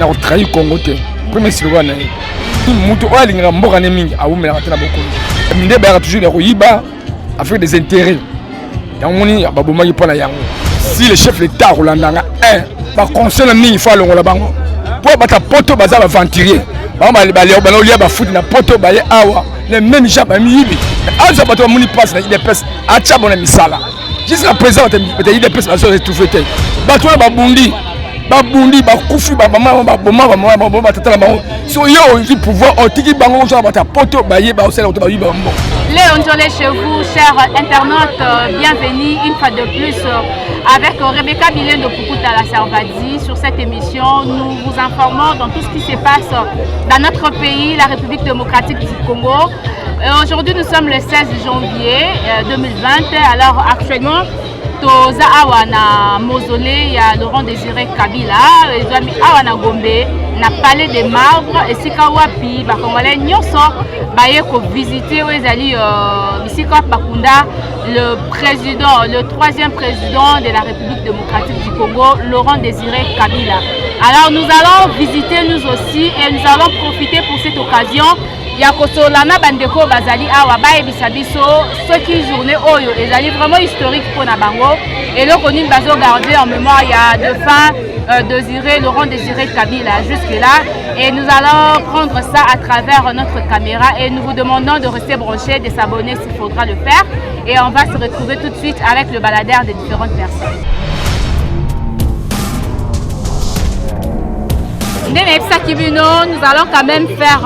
na trahir Congo te premier slogan na mutu olinga mboka ne mingi awumela katana bokolo minde ba toujours ko yiba avec des intérêts yamoni babomaki pona yango si le chef l'état rolandanga ba conseil mingi fa longola bango pour bata poto baza ba venturier ba ba olia ba foot na poto ba ye awa les mêmes gens ba miyibi aza bato moni passe na IDPS acha bona misala jusqu'à présent peut-être IDPS ba so tout fait bato ba bundi bakufi babama baboma batata bango so yo il pouvoir otiki bango so bata poto baye ba osela to bayiba mbo. Léon Njolé chez vous, chers internautes, bienvenue une fois de plus avec Rebecca Billen de Pukuta la Servadi. Sur cette émission, nous vous informons dans tout ce qui se passe dans notre pays, la République démocratique du Congo. Aujourd'hui, nous sommes le 16 janvier 2020. Alors actuellement, toza awa na mausolée ya Laurent Désiré Kabila, ezami awa na Gombe na palais des Marbres esika wapi ba Congolais nyonso baye ko visiter ezali bisika bakunda le président, le troisième président de la République démocratique du Congo, Laurent Désiré Kabila. Alors nous allons visiter nous aussi et nous allons profiter pour cette occasion ya kosolana bandeko bazali awa bayebisa biso soki journée oyo ezali vraiment historique pour na bango et le connu bazo garder en mémoire ya de fin Désiré Laurent Désiré Kabila jusque là et nous allons prendre ça à travers notre caméra et nous vous demandons de rester branchés, de s'abonner s'il faudra le faire et on va se retrouver tout de suite avec le baladeur des différentes personnes. Nous allons quand même faire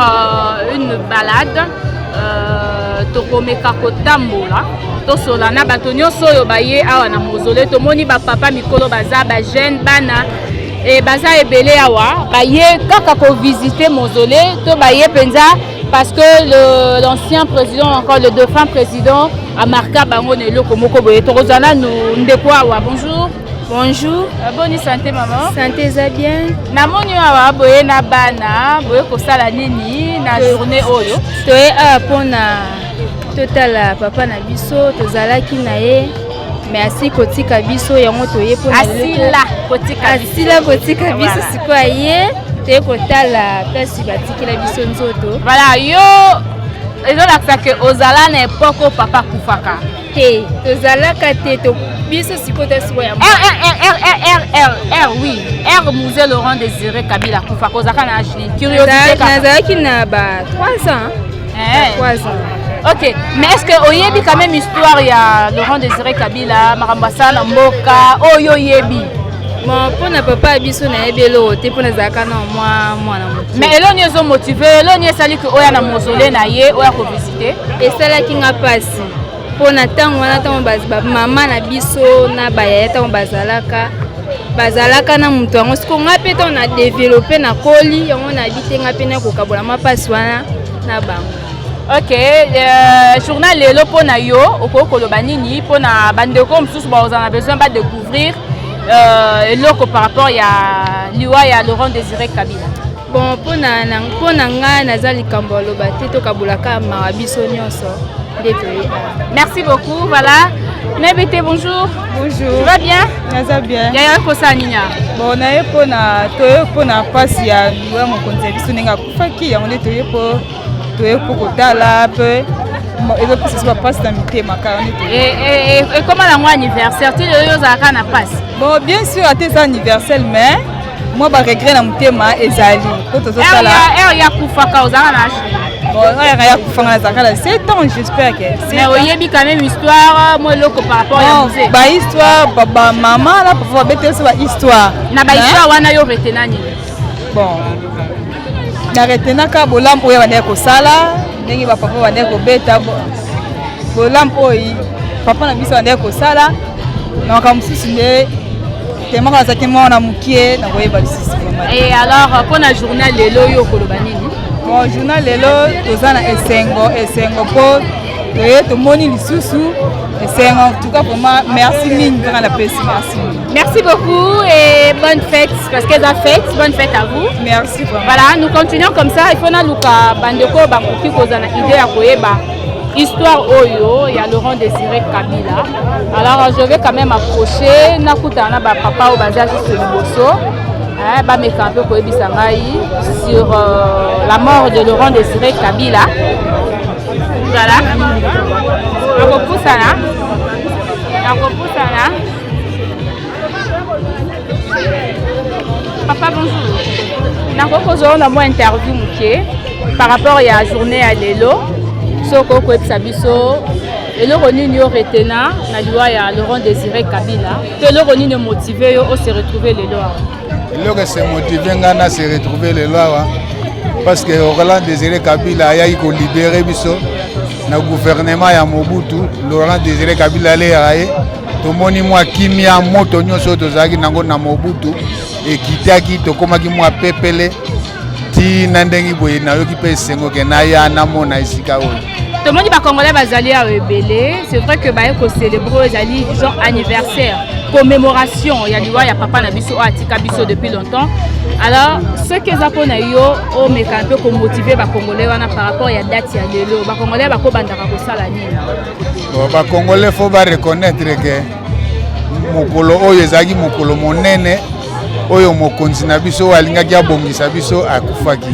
une balade. Tokomeka kotambola. Tosolana batonyo soyo baye awa na mausolée. Tomoni ba papa mikolo baza ba jeune bana et baza ebele awa baye kaka ko visiter mausolée. To baye penza parce que l'ancien président encore le défunt président a marqué bango ne loko moko boye. Tokozana nous ndeko awa. Bonjour. Bonjour. Bonne santé maman. Santé za bien. Na moni awa boye na bana boye ko sala nini na journée oyo. Toye a pona total papa na biso tozalaki na ye mais asi kotika biso yango toye pona asila kotika biso sikoa ye toye kotala kasi batikila biso nzoto. Voilà yo ezolakisa ke ozala na époque papa kufaka te tozalaka te to biso sikoto sikoya oui R musée Laurent Désiré Kabila kufaka ozaka na âge curiosité nazalaki na ba 3 ans 3 ans. Ok, mais est-ce que oyebi quand même histoire ya Laurent Désiré Kabila marambasa na mboka oyo yebi? Bon, pour na papa biso na ebelo te pour na zaka na mwana moto. Mais elo nyezo motivé, elo nye sali que oya na mausolée na ye oya ko visiter. Et sala ki nga pasi. Pour na tango wana tango ba mama na biso na baya tango bazalaka na mutu yango siko nga pe to na développer na koli yango na bitenga pe na ko kabola mapasi wana na bango. Ok, journal lelo pour na yo okokoloba nini pour na bandeko msusu ba ozana besoin ba découvrir loko par rapport ya liwa ya Laurent Désiré Kabila. Bon pour na nga nazali kambo loba te to kabulaka mabiso nyonso détoyé. Merci beaucoup, voilà. Nebete, bonjour. Bonjour. Tu vas bien? Ça bien. Yaya kosa ninya. Bon na yepo na toyo po na pasi ya liwa mo konza biso ninga kufaki ya onde toyo po kotala pe ezo pesa so passe na mitema ka onde toyo. Et comment la moi anniversaire? Tu le zaka na passe? Bon bien sûr à tes anniversaire mais moi ba regret na mitema ezali. Ko tozo sala. Ya kufaka ozaka na âge. Bon, ya kufanga zaka la 7 ans j'espère que. Mais oyebi quand même histoire moi loko par rapport ya musée. Ba histoire baba maman là pour bete so ba histoire. Na ba histoire wana yo retenani. Bon. Na retenaka bolampo ya bande ko sala, ndenge ba papa bande ko beta bolampo yi. Papa na biso bande ko sala. Na kamususu nde tellement ça te mona mukie na koyeba lisisi vraiment. Et alors pour la journée lelo yo koloba nini? Bon journal lelo tozana esengo po to moni lisusu esengo en tout cas vraiment merci mille pour la presse merci beaucoup et bonne fête parce que la fête bonne fête à vous. Merci vraiment. Voilà nous continuons comme ça il faut na luka bandeko bakoki kozana idée ya koyeba histoire oyo ya Laurent Désiré Kabila. Alors je vais quand même approcher nakutana ba papa au bazar sur liboso bameka un peu koyebisa ngai sur la mort de Laurent Désiré Kabila. Voilà. Nakopusana. Papa, bonjour. On a une interview par rapport à la journée à Lelo. Soko koyebisa biso. Et le Roni retena na loi ya Laurent Désiré Kabila. Que le Roni ne motivé au se retrouver les lois. Le que se motivé ngana se retrouver les lois parce que Laurent Désiré Kabila a eu libérer biso na gouvernement ya Mobutu. Laurent Désiré Kabila allé aye to moni moi kimia moto nyoso to zaki nango na Mobutu et kitaki to komaki moi pepele ti nandengi boye na yoki pe sengo ke na ya na mona isika oyo. Tout le monde va congolais bazali à rebelle. C'est vrai que bah ko célébrer bazali genre anniversaire, commémoration. Il y a du il y a papa na biso atika biso depuis longtemps. Alors ce que ça pona yo o meka un peu ko motiver ba congolais wana par rapport ya date ya lelo. Ba congolais ba ko bandaka ko sala nini. Ba congolais faut ba reconnaître que mokolo oyo ezaki mokolo monene oyo mokonzi na biso alingaki abongisa biso akufaki.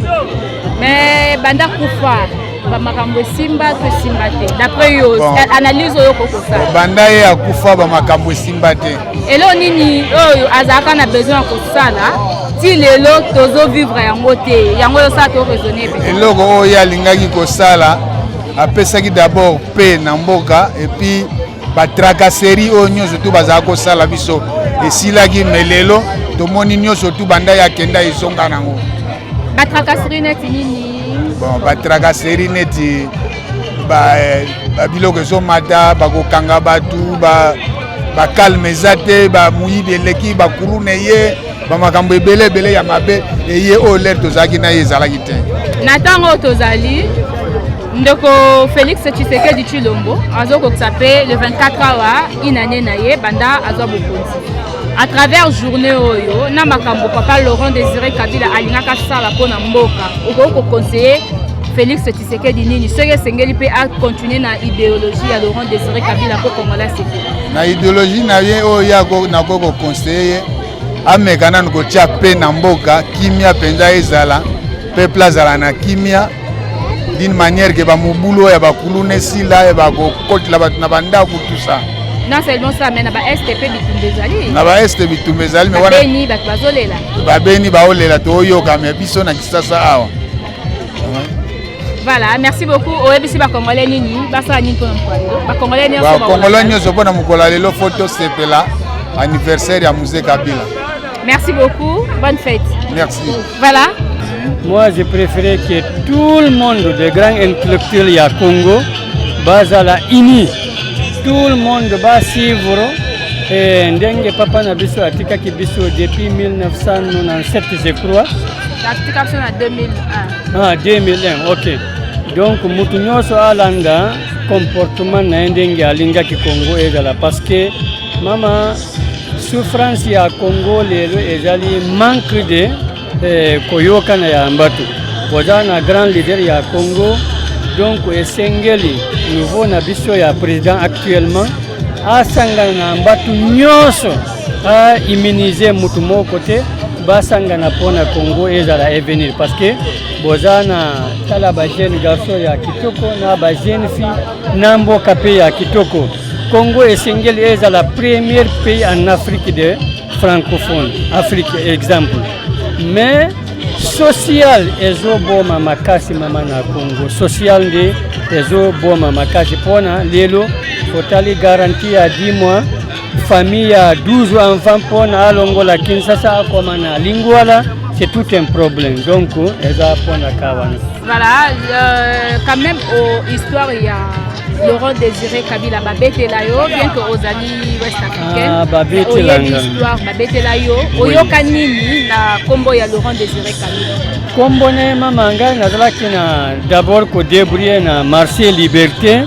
Mais banda kufa bamakambo simba to simba te d'après yo analyse yo kokosa banda ye akufa bamakambo simba te elo nini oyo azaka na besoin ko sala ti lelo tozo vivre yango te yango yo sa to raisonner pe eloko oyo alingaki ko sala apesaki d'abord pe na mboka et puis ba tracasserie oyo nyonso to bazaka ko sala biso esilaki melelo tomoni nyonso to banda ya kenda isonga nango ba tracasserie neti nini. Bon, ba tracasserie neti ba biloko ezomata bakokanga batu ba calme zate ba muyibi eleki ba kulune ye ba makambo ebele ya mabe eye o ler tozaki na ezalaki te natango tozali ndeko Félix Tshisekedi Tshilombo azoko ksape le 24 awa inane na ye banda azwa bokonzi à travers journée oyo na makambo papa Laurent Désiré Kabila alingaka sala pona mboka oko conseiller Félix Tshisekedi nini soki sengeli pe a continuer na idéologie ya Laurent Désiré Kabila ko Congolais c'est na idéologie na ye oyo yako na ko conseiller amekana ngo tia pe na mboka kimia penza ezala peuple azala na kimia d'une manière que ba mubulo ya ba kulune sila ya ba ko kotla ba na banda ku tout ça. Non seulement ça mais na ba STP bitumbezali na ba STP bitumbezali mais wana beni bat bazolela ba beni ba olela to yo ka me biso na kisasa awa. Voilà, merci beaucoup. OEBC ba congolais nini ba sa nini pour mkwalo ba congolais nini ba congolais nyoso pona mukola lelo photo sepela anniversaire ya musée Kabila. Merci beaucoup, bonne fête. Merci. Voilà. Moi je préférais que tout le monde des grands intellectuels ya Congo bazala uni. Tout le monde va suivre ndenge papa na biso atika ki biso depuis 1997 je crois. Atika biso na 2001. Ah 2001, OK. Donc mutu nyonso alanda comportement na ndenge alinga ki Congo ezala parce que mama souffrance ya Congo lelo ezali manque de koyoka na ya mbatu. Boza na grand leader ya Congo donc esengeli nouveau na biso ya président actuellement asangana na mbatu nyonso a immuniser mutu moko te basangana pona Congo ezala avenir parce que bozana tala ba jeune garçon ya kitoko na ba jeune fille na mboka pe ya kitoko. Congo esengeli ezala premier pays en Afrique de francophone Afrique exemple mais social ezoboma makasi mama na Congo social nde ezoboma makasi pona lelo totali garantie à 10 mois famille à 12 enfants pona alongola Kinshasa akoma na Lingwala c'est tout un problème donc eza pona kawana. Voilà quand même histoire il y a Laurent Désiré Kabila babetela yo bien que Ozali West Africaine babetela l'histoire babetela yo oyoka nini na kombo ya Laurent Désiré Kabila kombo na mama ngai nazalaki na d'abord ko débrouiller na marché liberté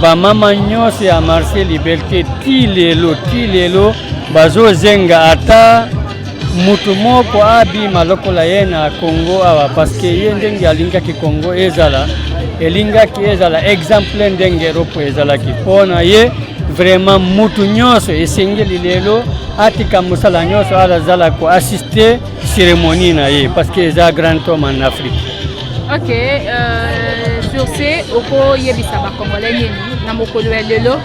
ba mama nyose ya marché liberté ti lelo bazozenga ata mutu moko abi malokola ye na Congo awa parce que ye ndenge alingaki Congo ezala elingaki ezala exemple ndenge Europe ezalaki pona ye vraiment mutu nyonso esengeli lelo atika musala nyonso ala zala ko assister cérémonie parce que c'est un grand homme en Afrique. Ok, sur ce, oko yebisa ba Congolais nini na mokolo ya lelo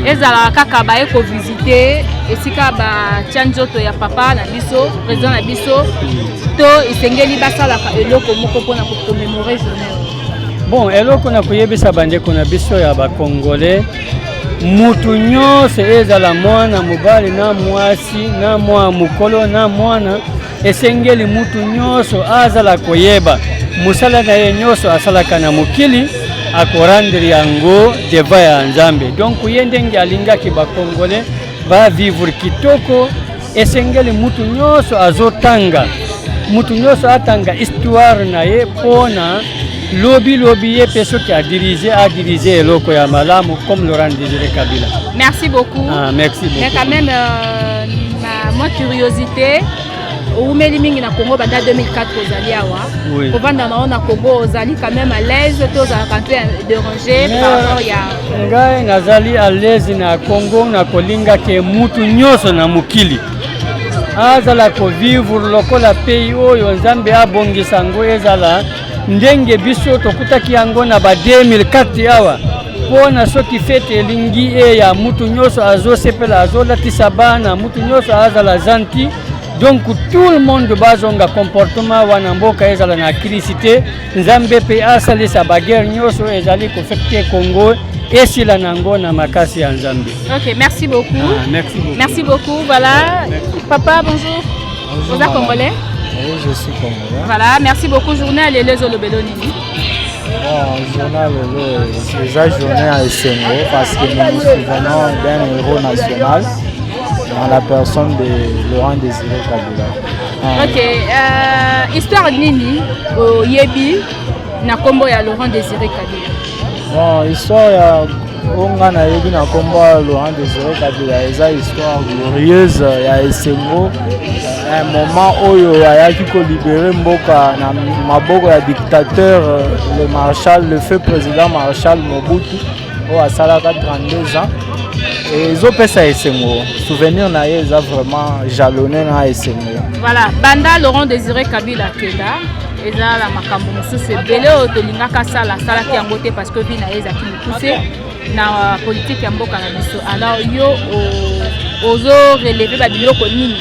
ezala kaka ba eko visiter esika ba tianjoto ya papa na biso président na biso to isengeli basala ka eloko moko pona ko commémorer journée. Bon, eloko na koyebisa bandeko na biso ya ba Congolais mutu nyonso ezala mwana mobali na mwasi na mwa mukolo na mwana esengeli mutu nyonso azala koyeba musala na ye nyonso asalaka na mokili akorandre yango deva ya Nzambe. Donc ye ndenge alingaki ba Congolais va vivre kitoko esengeli mutu nyonso azotanga mutu nyonso atanga histoire na ye pona lobi ye peso qui a dirigé eloko ya malamu comme Laurent Désiré Kabila. Merci beaucoup. Merci beaucoup. Mais quand même ma curiosité au mingi na Congo banda 2004 ozali awa. Oui. Kovanda na Congo ozali quand même à l'aise to za quand dérangé par rapport ya ngai nazali à l'aise na Congo na kolinga ke mutu nyonso na mukili azala ko vivre lokola pays oyo Nzambe abongisa ngo ezala ndenge biso tokutaki yango na ba 2004 awa pona soki fete elingi ya mutu nyonso azosepela azolatisa bana mutu nyonso azala gentil. Donc tout le monde bazonga comportement wana mboka ezala na crisité Nzambe pe asali sa baguerre nyonso ezali ko fekte Congo esila nango na makasi ya Nzambe. OK, merci beaucoup. Merci beaucoup. Merci beaucoup. Voilà. Merci. Papa, bonjour. Vous êtes congolais? Oui, je suis congolais. Voilà, merci beaucoup. Journée à l'Élèse Olobelo Nini. Bon, journée à l'Élèse, c'est déjà journée à Essengo parce que nous nous souvenons d'un héros national dans la personne de Laurent Désiré Kabila. Ok, histoire Nini au Yebi na kombo ya Laurent Désiré Kabila. Bon, histoire ya onga na yebi na kombo ya Laurent Désiré Kabila eza histoire glorieuse ya Essengo. Un moment où ayaki ko libérer mboka na maboko ya dictateur le feu président Marshal Mobutu au asalaka 32 ans et ezopesa Essengo souvenir na ye eza vraiment jalonné na Essengo. Voilà, banda Laurent Désiré Kabila keda eza la makambo mosusu ebele oyo tolingaka salaki yango te parce que vi na ye ezaki mokuse na politique ya mboka na biso. Alors yo ozo relever babiloko nini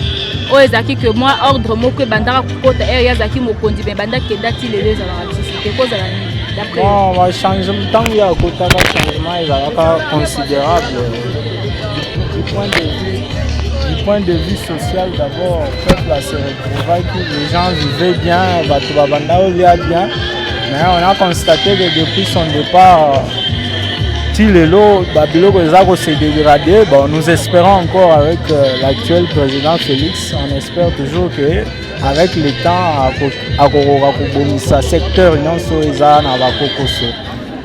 o ezaki que moi ordre moko bandaka kokota yazaki mokonzi me banda keda ti lelo ezalaka société kozala nini d'après bon ba changement ntango ya kotaka changement ezalaka considérable du point de vue social. D'abord peuple se retrouvait que les gens vivaient bien, bato babanda olia bien, mais on a constaté que depuis son départ Tilelo, Babiloko Zako s'est dégradé. Bon, nous espérons encore avec l'actuel président Félix, on espère toujours que avec le temps, à secteur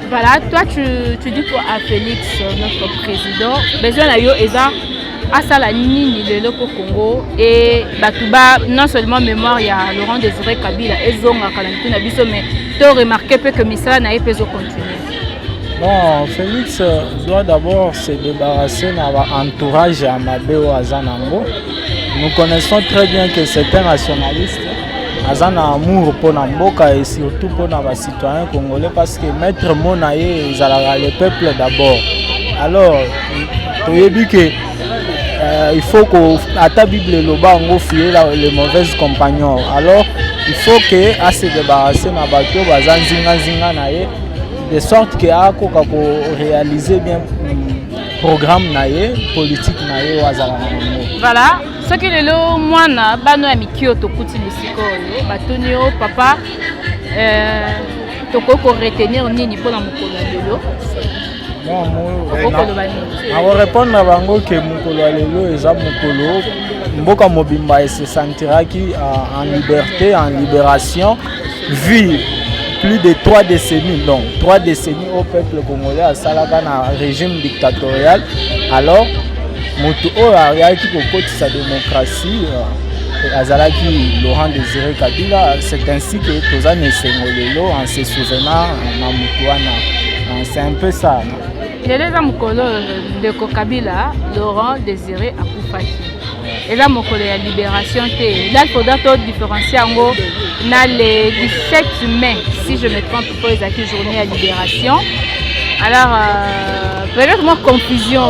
voilà, toi tu dis quoi à Félix, notre président, besoin de yo eza asala nini lelo ko Congo et batuba non seulement mémoire ya Laurent Désiré Kabila ezonga kala ntuna biso mais tu remarqué que misala na epezo continuer. Bon, Félix doit d'abord se débarrasser de l'entourage à Mabéo Azanango. Nous connaissons très bien que c'est un nationaliste. Azan a amour pour Namboka et surtout pour les citoyens congolais parce que Maître Monaye, ils ont le peuple d'abord. Alors, tu as dit que il faut qu'à ta Bible, on fier les mauvais compagnons. Alors, il faut qu'à se débarrasser de Bato, Bazan Zinga Naye. De sorte que ako kako réaliser bien programme naie politique naie wazala nango. Voilà, ce que lelo mwana bano ya mikio to kuti misiko yo batonio papa to ko retenir nini pona mukolo lelo. On va répondre à bango que mukolo lelo eza mukolo mboka mobimba se sentira qui en liberté, en libération, vie plus de 3 décennies, donc 3 décennies au peuple congolais à Salaka un régime dictatorial. Alors, Moto Ariaki Kokoti sa démocratie, Azalaki Laurent Désiré Kabila, c'est ainsi que Tozane Sengolelo en se souvenant à Moutouana. C'est un peu ça. Leleza mokolo de Kabila, Laurent Désiré Akufaki. Et là, mon collègue, la libération, là, il faudra différencier en gros, dans le 17 mai, si je me trompe pas, ils ont journée à libération. Alors, peut-être moi, confusion,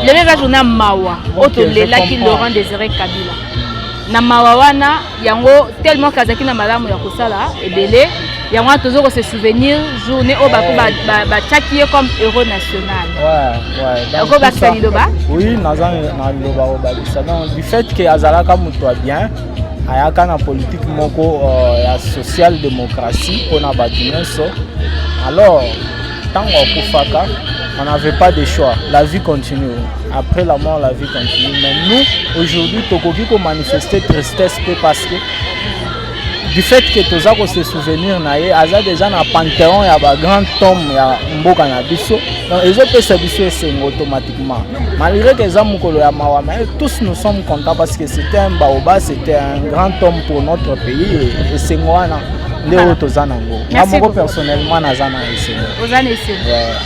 il y avait la journée à Mawa, là qui Laurent Désiré Kabila. Na Mawa wana, il y a tellement Kazaki na malamu ya kosala, et belé, il y a toujours ce souvenir, journée au Bakou, qui est comme héros national. Oui, du fait que Azalaka Moutoua bien, ayaka na politique moko ya social-démocratie pour na bâtiment. Alors, tant qu'on Koufaka, on n'avait pas de choix. La vie continue. Après la mort, la vie continue. Mais nous, aujourd'hui, Tokoki ko manifester tristesse parce que du fait que tous avons se souvenir naé, aza déjà na panthéon ya ba grand tombe ya mboka na biso. Donc ils ont fait biso c'est automatiquement. Malgré que ça mukolo ya mawa, mais tous nous sommes contents parce que c'était un baobab, c'était un grand homme pour notre pays et c'est moi là. Merci beaucoup. Personnellement,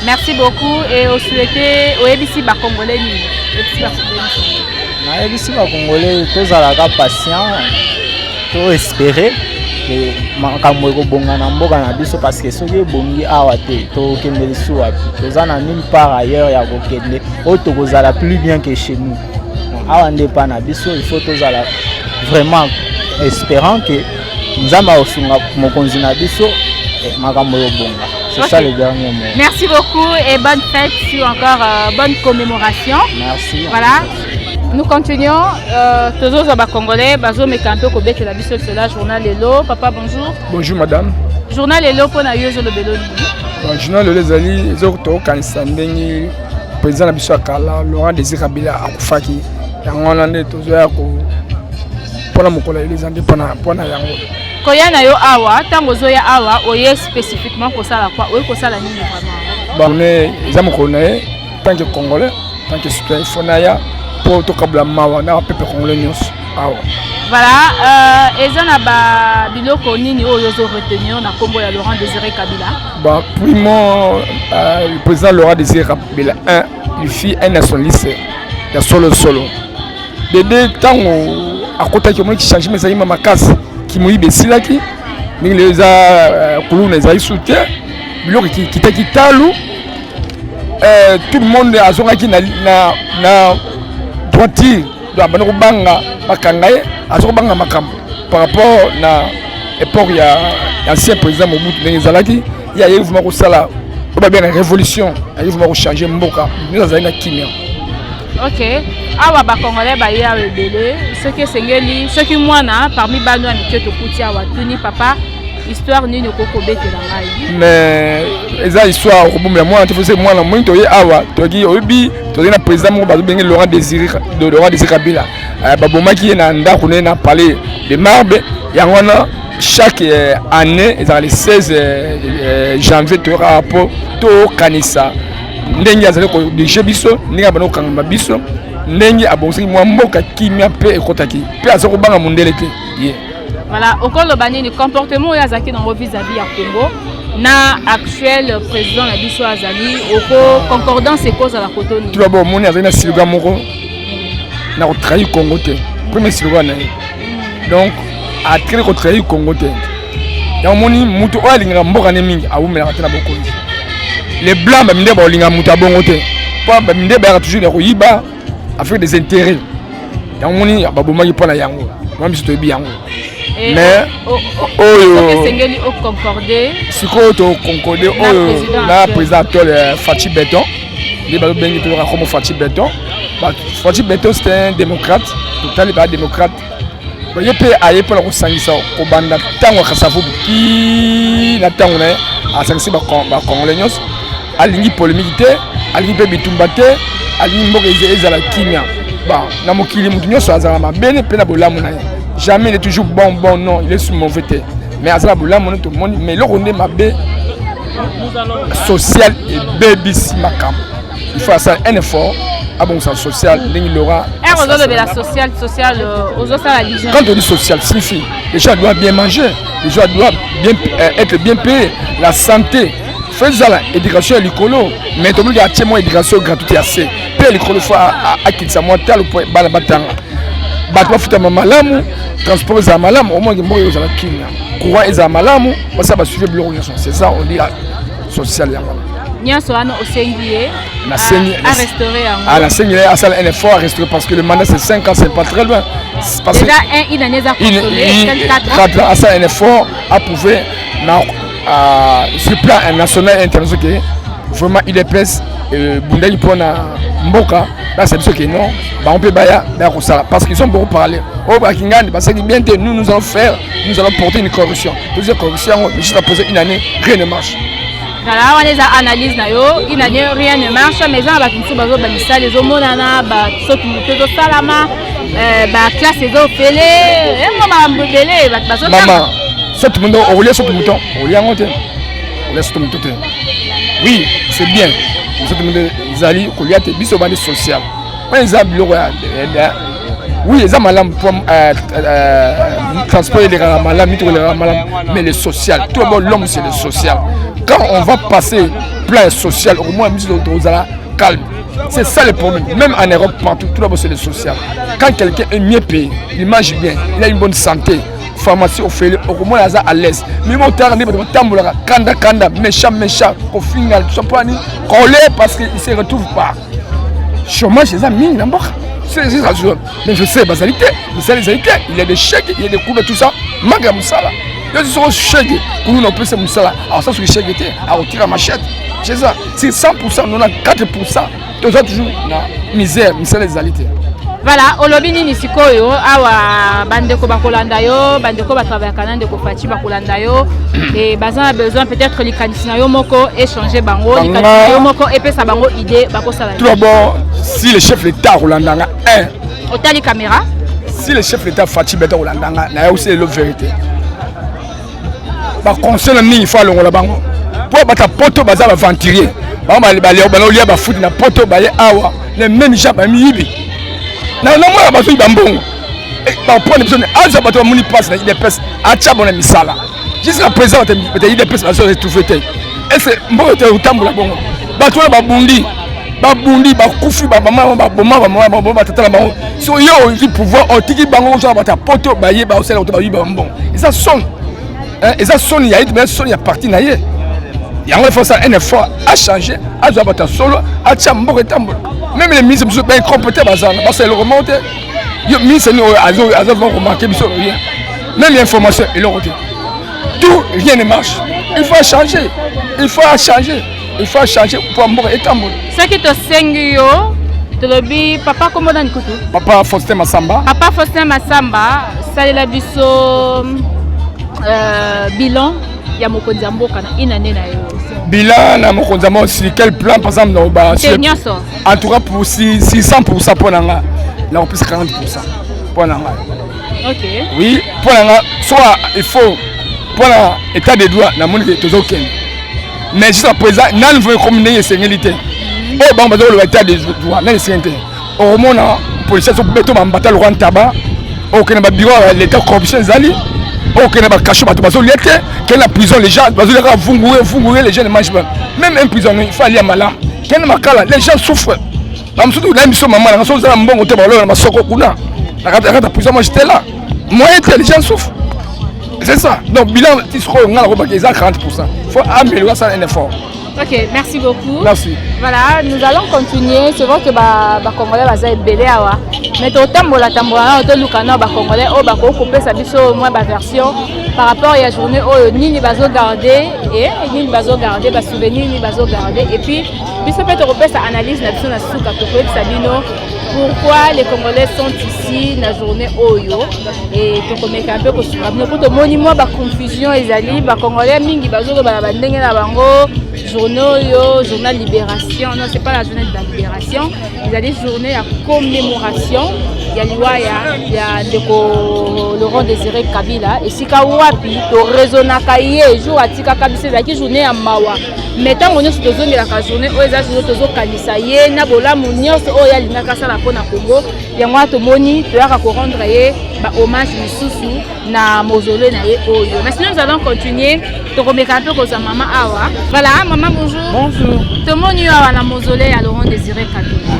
merci beaucoup et au souhaiter au EBC Congolais. EBC Congolais, tous à la patient, tous espérer que Makamweko Bonga na mboka na biso parce que ceux qui bongi awate, to kendeli suwa, tous en nulle part ailleurs ya kokende, auto kozala plus bien que chez nous. Awande pa na biso, il faut tous à la vraiment espérant que Nzamba osunga mokonzi na biso makambo yo bonga. C'est ça le dernier mot. Merci beaucoup et bonne fête sur encore bonne commémoration. Merci. Voilà. Nous continuons toujours à Congolais, bazo mekampe ko bete la biso cela journal Lelo. Papa bonjour. Bonjour madame. Journal Lelo pour na yozo le belo. Journal Lelo zali ezoko kanisa ndenge président na biso akala Laurent Désiré Kabila akufaki. Yango nande tozo ya ko pour la mokolo les indépendants pour na yango. Koyana yo awa tango zoya awa oye spécifiquement ko sala quoi oye ko sala nini vraiment. Bon on za mokolo na tant que congolais tant que citoyen fonaya pour to kabla mawa na peuple congolais nyos awa. Voilà ezana ba biloko nini oyo zo retenir na kombo ya Laurent Désiré Kabila. Bah primo le président Laurent Désiré Kabila il fit un nationaliste ya solo. De deux tango à côté qui qui change mais ma makasi qui m'a besilaki mais les a colonne les a sauté biloko qui talu tout le monde a zonaki na droitier doit bana banga bakangaye azo banga makambo par rapport na époque ya ancien président Mobutu Nzalaki il y a eu vraiment ko sala ba bien révolution il y a vraiment changer mboka nous azali na kimia. OK. Awa ba Congolais ba ya rebelle, ce que sengeli, ce qui mwana parmi bano ya miketo kutia wa tuni papa histoire nini koko bete la ngai. Mais eza histoire ko bomela mwana te fose mwana mwinto ye awa toki obi to na président mo bazo bengi Laurent Désiré Kabila. Ba bomaki na ndako na palais de Marbe yangona chaque année ezali le 16 janvier to rapport to kanisa ndenge azali ko dirige biso ndenge bana kokanga biso ndenge abongi mwa mboka kimia pe ekotaki pe azako banga mundele te ye. Voilà okolo banini comportement ya zaki dans vis-à-vis ya Congo na actuel président la biso azali oko concordance et cause à la Cotonou. Tu vas bon moni azali na slogan moko na ko trahir Congo te premier slogan na donc a créer ko trahir Congo te ya moni mutu olinga mboka ne mingi awumela katana bokoli. Les blancs ba minde ba olinga mutu abongo te pa ba minde ba toujours ko yiba avec des intérêts. Yamoni babomaki pona yango. Même si tu es bien. Mais oyo sengeli au concorder. Siko to concorder oyo la président Fachi Beton. Il va bien tout comme Fachi Beton. Fachi Beton c'est un démocrate, total pas démocrate. Il peut aller pour la sangisa ko banda tango kasafu ki na tango na asangisi ba congolais nyos alingi polémique te, alingi pe bitumba te. Ali mboka ezala kimia ba na mokili mutu nyonso azala mabene pe na bolamu na jamais il est toujours bon non il est sous mauvais te mais azala bolamu tout le monde mais le rondé mabe social et BBC makam il faut faire un effort à bon sens social ndenge Laurent la social aux autres la religion. Quand on dit social signifie les gens doivent bien manger les gens doivent bien être bien payés la santé faisant l'éducation à l'écolo, mais tout le monde a tellement d'éducation gratuite assez. Puis l'écolo faut acquérir ça, moi, tel point, balabatanga. Batwa futa malamu, transport za malamu, au moins que moi aux ala kinya. Courant est za malamu, ça va suivre le organisation. C'est ça on dit social ya malamu. Nyanso ano osengié à restaurer en. Ah la sengi à ça un effort à restaurer parce que le mandat c'est 5 ans, c'est pas très loin. Parce déjà une année à contrôler, 4 ans à ça un effort à prouver sur le plan national et international que vraiment il est presse Bundai pour na Mboka, là c'est ce que non, on peut baya parce qu'ils ont beaucoup parlé. Au Bakingani, parce que bientôt nous allons faire, nous allons porter une corruption. Deuxième corruption, juste à poser une année, rien ne marche. Voilà, on les analyse une année rien ne marche, mais ça va tout bazo banisa les homonana, ba soki mutezo salama, ba classe les ofele, maman mbele, ba bazo. Maman, soki mundo, on relève soki mouton, on relève monter, on laisse soki mouton. Oui, c'est bien. Zali Koliate biso bande social. Quand ils ont oui, ils ont malam pour transporter les malam, mais le social. Tout d'abord l'homme c'est le social. Quand on va passer plan social, au moins nous allons calme. C'est ça le problème. Même en Europe partout, tout d'abord c'est le social. Quand quelqu'un est mieux payé, il mange bien, il a une bonne santé. Pharmacie au fait au moins à l'aise mais mon temps kanda méchant au final champagne collé parce qu'il se retrouve pas chômage les amis n'importe c'est ça mais je sais basalité il y a des chèques il y a des cours de tout ça maga musala il y a des chèques pour nous on peut se musala alors ça sur les chèques était à retirer machette c'est ça c'est 100% on a 4% toujours misère les alités. Voilà, olobini ni sikoyo awa bandeko bakolanda yo, bandeko batravailler kanande ko fati bakolanda yo et bazan a besoin peut-être les kanisa yo moko échanger bango, les kanisa yo moko epesa bango idée bako sala. Tout d'abord, si le chef l'état rolandanga otali caméra, si le chef l'état fati beta rolandanga na aussi la vérité. Ba conseil ni il faut longola bango. Pour bata poto baza ba venturier. Ba ba lia ba foot na poto ba awa, les mêmes gens ba miyibi. Na moi la bazo ibambongo ba prendre besoin aza bato muni passe na des pes acha bona misala jusqu'à présent peut-être des pes bazo retrouver té et c'est mbo te utambola bongo bato ba bundi ba kufi ba mama ba boma ba tata la bango so yo il pouvoir otiki bango so ba ta poto ba ye ba osela ba yiba mbon et ça sonne et ça sonne ya mais sonne ya parti na ye il y a un effort à changer à ta solo à chambo retambola. Même les ministres sont bien compétents parce que le remonte les ministres vont remarquer rien même l'information ils l'ont reté tout rien ne marche il faut changer pour mboka etambola ce qui te sengio te lobi papa comment dans kutu papa Faustin Massamba salela biso bilan ya mokonzi mboka na inane na yo bilan na mokonzi aussi quel plan par exemple dans ba en tout cas pour 600% pour nanga là plus 40% pour nanga. OK oui pour nanga soit il faut pour l'état des droits na moni que tozo ken mais jusqu'à présent nan veut communiquer les sécurité oh bon bazo le état des droits na sécurité au moment policier so beto ba mbata le roi taba au ken ba bureau l'état corruption zali ok na ba caché bato bazo liete que la prison les gens bazo les vungouer les gens ne mangent pas même un prisonnier il faut aller à malam ken makala les gens souffrent ba msutu na miso maman na so za mbongo te ba lo na masoko kuna na prison moi j'étais là moi les gens souffrent c'est ça donc bilan tisco ngala ko ba 40%. Il faut améliorer ça un effort. OK, merci beaucoup. Merci. Voilà, nous allons continuer. C'est vrai que ba Congolais baza ebele awa. Mais totambola na to lukana ba Congolais o ba ko couper sa biso moins ba version par rapport à la journée o nini bazo garder et nini bazo garder ba souvenir ni bazo garder et puis biso peut repérer sa analyse na biso na suka to ko sabino pourquoi les Congolais sont ici na journée oyo et to komeka un peu ko surabno pour to moni moi ba confusion ezali ba Congolais mingi bazo ko ba ndenge na bango journal Libération, non c'est pas la journée de la Libération, il y a des journées à commémoration ya liwaya ya ndeko Laurent Désiré Kabila esika wapi to raisonnaka ye jour atikaka biso ezalaki journée ya mawa mais ntango nyonso tozongelaka journée oyo eza journée tozokanisa ye na bolamu nyonso oyo alingaka asala mpona Congo yango wana tomoni toyaka korendre ye bahommage lisusu na mausolée na ye oyo. Mais sinon nous allons continuer tokomeka mpe kozwa mama awa. Voilà, maman bonjour. Bonjour. Tomoni yo awa na mausolée ya Laurent Désiré Kabila.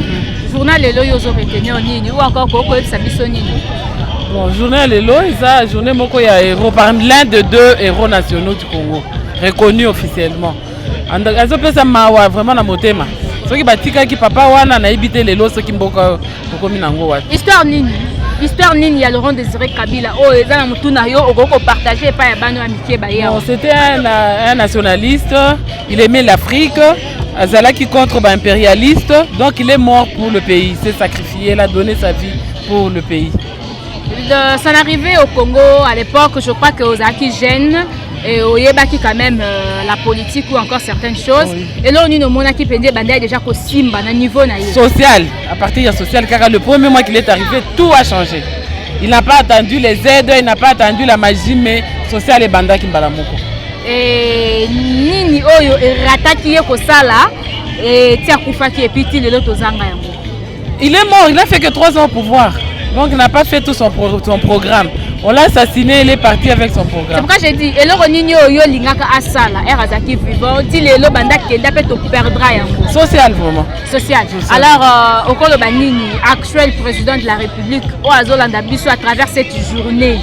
Journal lelo yo zo retenir nini ou encore kokoyebisa biso nini? Bon, journée lelo eza journée moko ya héros parmi l'un de deux héros nationaux du Congo reconnu officiellement. Azopesa mawa vraiment na motema. Soki batikaki papa wana na ibite lelo soki mboka kokomi nango wapi. Histoire nini? Histoire nini ya Laurent Désiré Kabila oh eza na mutu na yo okoko partager pa ya bano amitié ba ya. Bon, c'était un nationaliste, il aimait l'Afrique. Azalaki contre impérialiste, donc il est mort pour le pays, il s'est sacrifié, il a donné sa vie pour le pays. Son arrivée au Congo à l'époque, je crois que Ozaki jeune et Oyebaki quand même la politique ou encore certaines choses. Oui. Et là on est au monde qui pendait bandé déjà qu'au Simba na niveau na social, à partir de social car le premier mois qu'il est arrivé, tout a changé. Il n'a pas attendu les aides, il n'a pas attendu la magie mais social et banda kimbalamoko. Et nini oyo rataki ye kosala et tia kufaki epiti lelo tozanga yango. Il est mort, il n'a fait que 3 ans au pouvoir. Donc il n'a pas fait tout son programme. On l'a assassiné, il est parti avec son programme. C'est pourquoi j'ai dit eloko nini oyo lingaka asala erazaki vivant ti lelo banda kenda pe to perdra yango. Social vraiment. Social. Alors okolo banini actuel président de la République o azolanda biso à travers cette journée.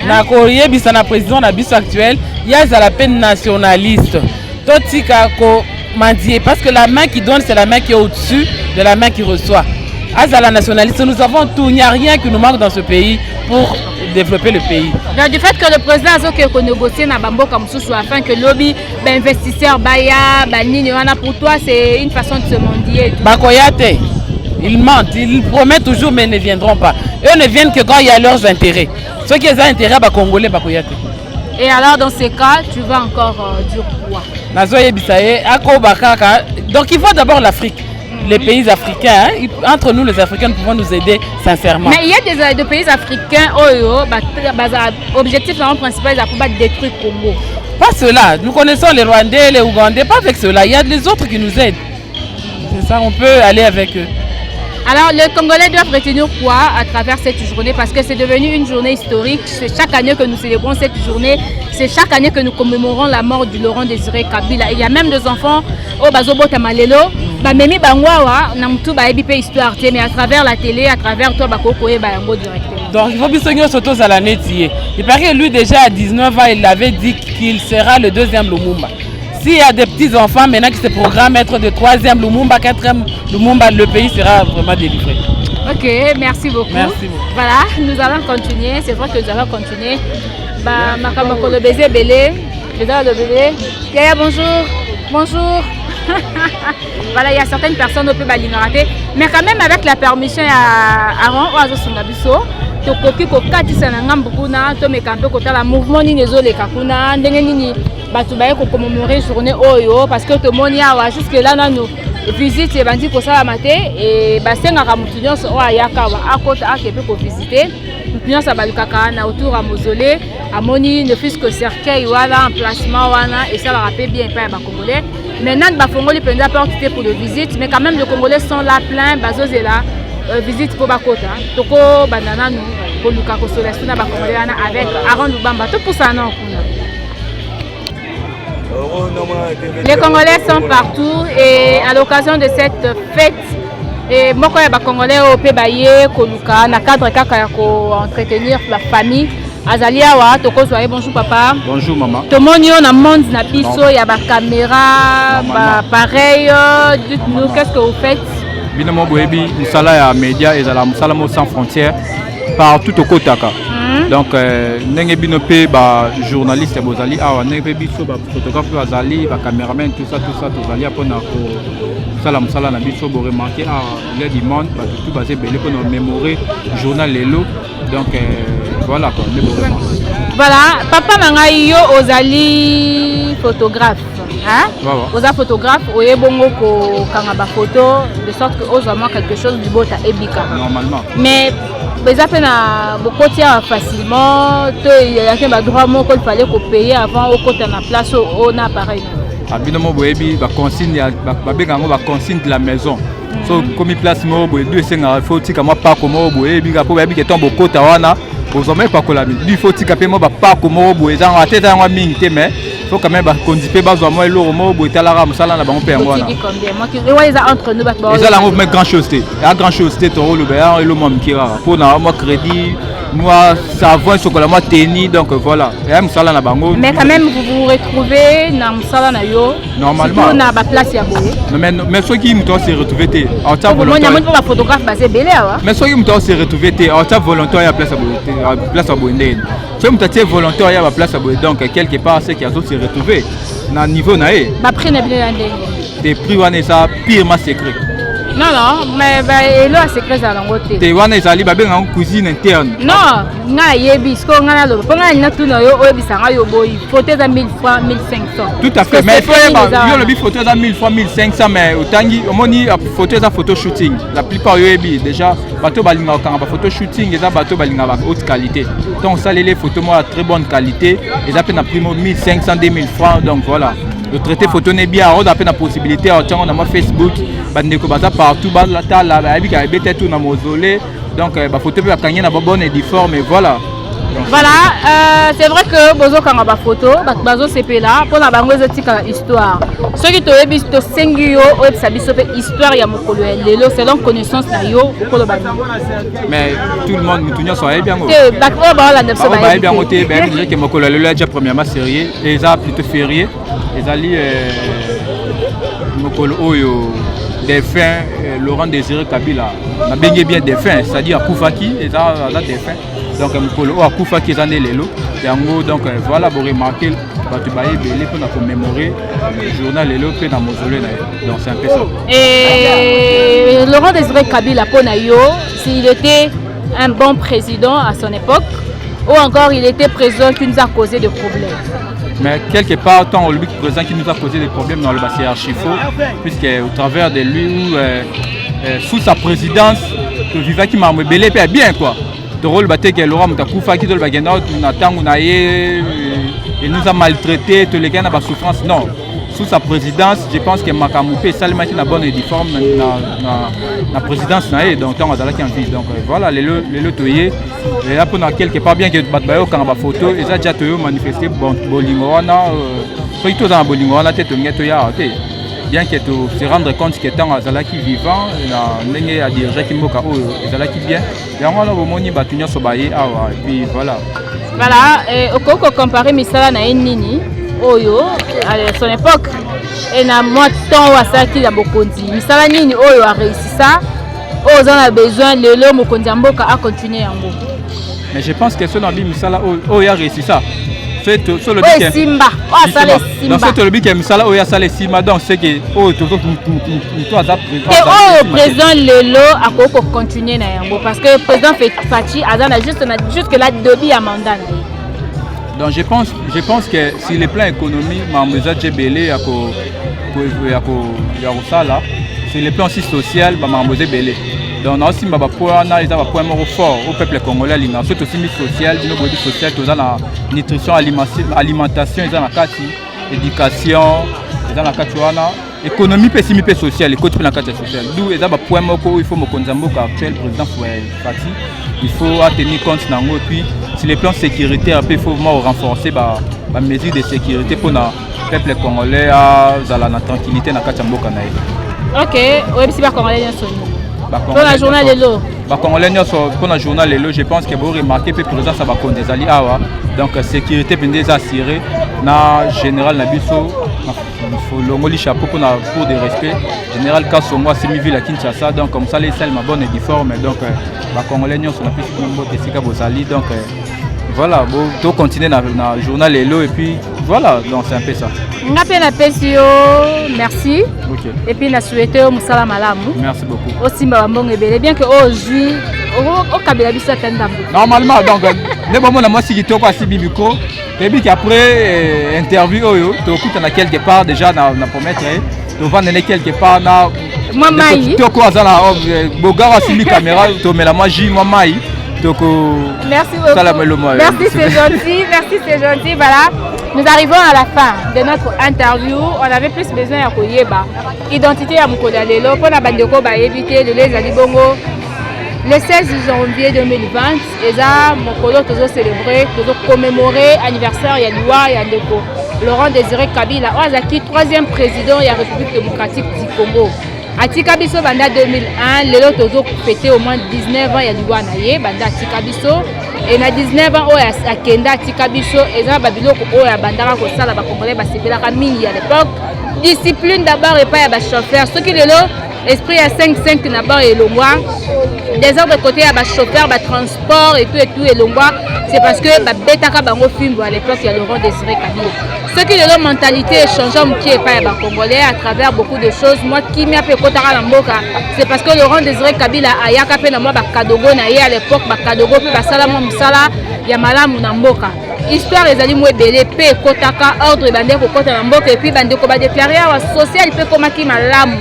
Na koyebisa na président na biso actuel, il y a la peine nationaliste. Totika ko mandie parce que la main qui donne c'est la main qui est au-dessus de la main qui reçoit. Azala nationaliste, nous avons tout, il n'y a rien qui nous manque dans ce pays pour développer le pays. Donc, du fait que le président a négocié na bamboka mususu afin que lobby investisseurs baya banini wana pour toi c'est une façon de se mendier. Bakoyate. Ils mentent, ils promettent toujours mais ne viendront pas. Eux ne viennent que quand il y a leurs intérêts. Ceux qui ont intérêt à Congolais, Bakoyate. Et alors dans ces cas, tu vas encore dire quoi? Donc il faut d'abord l'Afrique. Les pays africains, hein, entre nous les Africains, nous pouvons nous aider sincèrement. Mais il y a des pays africains où l'objectif principal est de détruire le Congo. Pas cela, nous connaissons les Rwandais, les Ougandais, pas avec cela, il y a les autres qui nous aident. C'est ça, on peut aller avec eux. Alors les Congolais doivent retenir quoi à travers cette journée parce que c'est devenu une journée historique. C'est chaque année que nous célébrons cette journée. C'est chaque année que nous commémorons la mort du Laurent Désiré Kabila. Et il y a même des enfants au Bazobota Malelo, Bamemi Bangwawa, Namtu Baebi histoire, mais à travers la télé, à travers toi Bakokoye Bayango directement. Donc il faut bien se surtout à l'année. Il paraît que lui déjà à 19 ans, il avait dit qu'il sera le 2e Lumumba. S'il y a des petits enfants maintenant qui se programment être de 3e Lumumba, 4e Lumumba, le pays sera vraiment délivré. Ok, merci beaucoup. Merci beaucoup. Voilà, nous allons continuer. C'est vrai que nous allons continuer. Makamako le baiser belé, le bébé. Yaya, bonjour. Bonjour. Voilà, il y a certaines personnes qui peuvent l'ignorer. Mais quand même avec la permission à Aaron Oazo Sungabiso, tokoki kokatisa na ngambu kuna to mekampe kotala mouvement ni nezoleka kuna ndenge nini batu baye ko commémorer journée oyo parce que to moni awa jusque là nanu visite bandi ko sala maté et basengaka mutu nyonso o ayaka wa akota akepe ko visiter mutu nyonso balukaka na autour à mausolée amoni ne fût que cercueil wala emplacement wana et ça la rappelle bien pas ba congolais maintenant ba fongoli penza porter pour le visite mais quand même les Congolais sont là plein bazozela visite pour Bakota, toko banana nous pour nous cacosoler sur na Congolais avec Aaron Lubamba tout pour ça non. Les Congolais sont partout et à l'occasion de cette fête et moko ya ba Congolais au Pébaye koluka na cadre kaka ya ko entretenir la famille Azalia wa toko soyez bonjour papa. Bonjour maman. Tout le monde na monde na biso ya ba caméra ba pareil dites-nous qu'est-ce que vous faites? Binamo boyebi musala ya média ezala musala mo sans frontières partout au Kotaka. Donc ndenge bino pe ba journaliste bozali awa ndenge pe biso ba photographe bazali ba cameraman tout ça tozali apona ko sala musala na biso bo remarquer il y a du monde ba tout basé belé pour nous mémorer journal lelo donc voilà quoi le voilà papa nangai yo ozali photographe. Hein? Aux photographes, oye bongo ko kanga ba photo de sorte que aux vraiment quelque chose du beau ta ebika. Normalement. Mais Déjà beaucoup facilement, il y a un droit qu'il fallait payer avant au côté de la place où on a pareil. Abinomo boyebi ba consigne ba consigne de la maison. So comme place mo boye du senga faut tika moi pas comme boyebi ga po boyebi ke tombo kota wana bozomé pas kola mi. Du faut tika pe mo ba pas comme boye za ngate za ngwa mingi te mais faut quand même ba condiper ba zo moi lo mo boye tala ra musala na ba pe ngwana. Moi qui ouais ça entre nous ba. Et ça la mo mais grand chose te. Ya grand chose te to le ba lo mo mkira. Pour na moi crédit moi savon chocolat moi tennis donc voilà. Et musala na bango. Mais quand même vous vous retrouvez na musala na yo. Normalement. Na ba place ya boye. Mais ceux qui m'ont se retrouver te. En tant volontaire. Moi la photographe basé belé wa. Mais ceux qui m'ont se retrouver te en tant volontaire à place à boye. Ceux qui m'ont volontaire à place à boye donc quelque part c'est qui a se retrouver na niveau na e. Ba prix na bien ndenge. Des prix wana ça purement secret. Non, mais il y a un secret à l'angoté. Tu vois, les alibis en cuisine interne. Non, il faut 1000 francs, 1500. Tout à fait, mais il y a photo à 1000 francs, 1500, mais il y a photo shooting. La plupart déjà, bateau balinga photo shooting, et bateau balinga haute qualité. Donc ça les photos moi très bonne qualité, et ça peut primo 1500, 2000 francs, donc voilà. Le traité photo n'est bien, on a la possibilité, on a Facebook, partout, tout dans mausolée, donc la photo peut gagner une bonne et difforme, et voilà. Voilà, c'est vrai que bozo kanga ba photo, bazo CP là pour la bango ezotika histoire. Ceux qui toyebi bisto sengio o biso pe histoire ya mokolo lelo selon connaissance na yo okolo ba. Mais tout le monde mutunya so bien. Te bakko ba la ndepso ba. Ba bien moté, ben dire que mokolo lelo déjà premièrement sérieux, et ça plutôt férié. Les alliés mokolo oyo défunt Laurent Désiré Kabila. Na bengi bien défunt, c'est-à-dire Koufaki et ça défunt. Donc mokolo a Koufaki zané lelo. Yango donc voilà vous remarquez batu baye belé pour commémorer le journal lelo pe na mausolée na. Donc c'est un peu ça. Et Laurent Désiré Kabila pona yo, s'il était un bon président à son époque ou encore il était président qui nous a causé des problèmes. Mais quelque part, tant le président qui nous a causé des problèmes dans le bassin archifaux, puisque au travers de lui, sous sa présidence, le vivant qui m'a rebellé bien quoi. Le rôle batté que Laurent Moutakoufaki, il nous a maltraité, tous les gars n'ont souffrance. Non, sous sa présidence, je pense que Makamoupé, Salima qui n'a bonne uniforme la présidence n'a donc tant qui en vie. Donc voilà, les lotoyers, et là pour quelque part bien que Batbayo quand on a photo, ils ont déjà manifesté Bolingwana, soit ils sont dans Bolingwana, tête au Nietoya, bien que tu se rendre compte que tant Zalaki vivant, il y a des gens qui m'ont dit Zalaki bien, et on a au moni Batunia Sobaye, et puis voilà. Voilà, au cas où comparer Misala na Nini. Oyo à son époque et na moi temps à ça qui a beaucoup dit misala nini oyo a réussi ça on a besoin de l'homme mokonzi mboka à continuer yango. Mais je pense que cela misala oyo a réussi ça c'est sur le but simba oh ça les simba dans le but que misala oyo a ça les simba donc c'est que oh tout président lelo a ko continuer na yango parce que président Fachi azana juste là début à mandat. Donc je pense que si le plan économique, Mamouza Djebele a ça sur le plan aussi social, Mamouza Belé. Donc on a aussi un point fort au peuple congolais, c'est aussi mis social, une body social, tout la nutrition, alimentation, éducation, la économie pessimiste sociale, les côtés de la carte sociale. D'où il y a un point il faut que actuel président Fati, il faut tenir compte d'ango puis sur les plans sécuritaires il faut renforcer les mesures de sécurité pour le peuple congolais à la tranquillité dans la carte mboka na. OK, oui c'est pas congolais pour la journée de l'eau. Pour la journée de l'eau, je pense que vous remarquez que le président ça va compter des alliés donc sécurité bien des assurés na général Nabiso il faut l'ongoli chapeau pour de respect général Kassongo semi-ville à Kinshasa donc comme ça les salles ma bonne et difforme donc la congolais nous on a plus de sika bozali donc voilà bon continuer dans le journal Lelo et puis voilà donc c'est un peu ça. On appelle la PCO, merci. Okay. Et puis on a souhaité au Moussala Malamu. Merci beaucoup. Aussi Mbambong et Belé bien que aujourd'hui au Kabila Bisa Tendam. Normalement donc les moments la moi si tu as si bibiko et puis après interview oyo tu écoutes dans quelque part déjà na promettre tu vas donner quelque part na moi mai tu quoi ça là bogara si caméra tu mets la magie moi mai Merci beaucoup. Merci, c'est gentil. Merci, c'est gentil. Voilà. Nous arrivons à la fin de notre interview. On avait plus besoin de Koyeba. Identité à Moukoda Lelo. Pour la bande de Koba éviter de les Alibongo. Le 16 janvier 2020, Mokolo toujours célébré, toujours commémoré l'anniversaire de Yandeko. Laurent Désiré Kabila, Oazaki, 3e président de la République démocratique du Congo. Atika Biso Banda 2001, Lelo Tozo fêté au moins 19 ans, il y a du Guanaye, Banda Atika Biso. Et na 19 ans, il y a Kenda Atika Biso, et il y a Babiloko, il y a Bandara Kosala, Bakombolé, Basepela Kamini à l'époque. Discipline d'abord et pas il y a chauffeur. Ce qui est là, esprit à 5-5 d'abord et l'ongwa. Des heures de côté, il y a chauffeur, transport et tout, et l'ongwa. C'est parce que Betaka Bango film à l'époque, il y a Laurent Désiré Kabila. Ce qui est leur mentalité changeant qui est pas congolais à travers beaucoup de choses. Moi qui m'ai appelé Kotara Lamboka, c'est parce que Laurent Désiré Kabila a yaka na moi Kadogo na à l'époque Kadogo pe basala mo musala ya malamu na mboka. Histoire ezali mo ebele pe Kotaka ordre bande ko kota na mboka et puis bande ko ba déclarer wa social pe komaki malamu.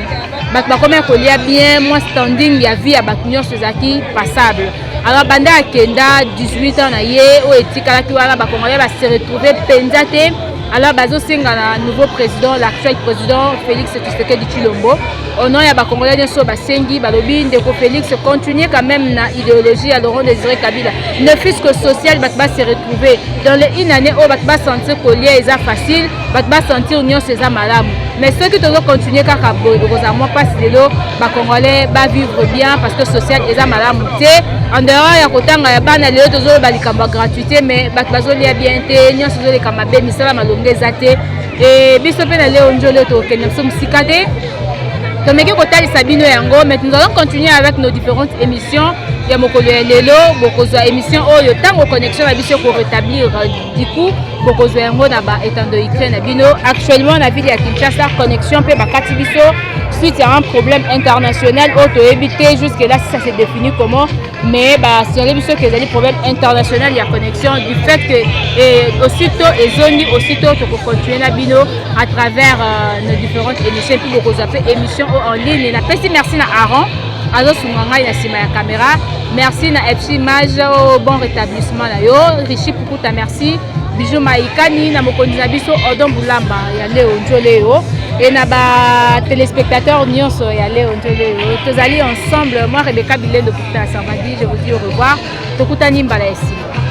Ba comme ko lia bien moi standing ya vie ya batunyo sezaki passable. Alors bande a Kenda 18 ans na ye o etikala ki wala ba congolais ba se retrouver penzate. Alors, Bazo Singa, le nouveau président, l'actuel président Félix Tshisekedi Tshilombo, au nom de Congolais de Soba Sengi, Balobi, Ndeko Félix continue quand même na idéologie à Laurent Désiré Kabila. Ne fût-ce que social, Batba s'est retrouvé dans les une année où Batba sentir que lié est facile, Batba sentir union c'est malam. Mais ceux qui doivent continuer car heureusement pas si l'eau, Congolais va vivre bien parce que social est malam. En dehors, il y a Kotanga, il y a Bana, il y a toujours la gratuité, mais Batbazo lié bien, il y a toujours les Kamabé, Misala Malonga. Et bisope na leo njolo to kenya som sikade to meki kotali sabino yango mais nous allons continuer avec nos différentes émissions ya mokolo ya lelo bokozwa émission oyo tango connexion na biso pour rétablir du coup bokozwa yango na ba etando Ukraine na bino actuellement na ville ya Kinshasa connexion pe bakati biso suite à un problème international auto éviter jusque là si ça s'est défini comment mais bah si on a vu que les des problèmes internationaux il y a connexion du fait que aussitôt et zone aussitôt pour continuer la bino à travers nos différentes émissions puis beaucoup appelé émissions en ligne et la merci na Aaron alors sumanga ina sima ya caméra merci na FC Mage au bon rétablissement là yo Richie Pukuta merci Bijou Maïkani na mokonzi na biso Odon Boulamba ya Léo Njoleo et na ba téléspectateurs nyonso ya Léo Njoleo tous allés ensemble moi Rebecca Bilendo pour ta Samedi je vous dis au revoir tokutani mbala esima.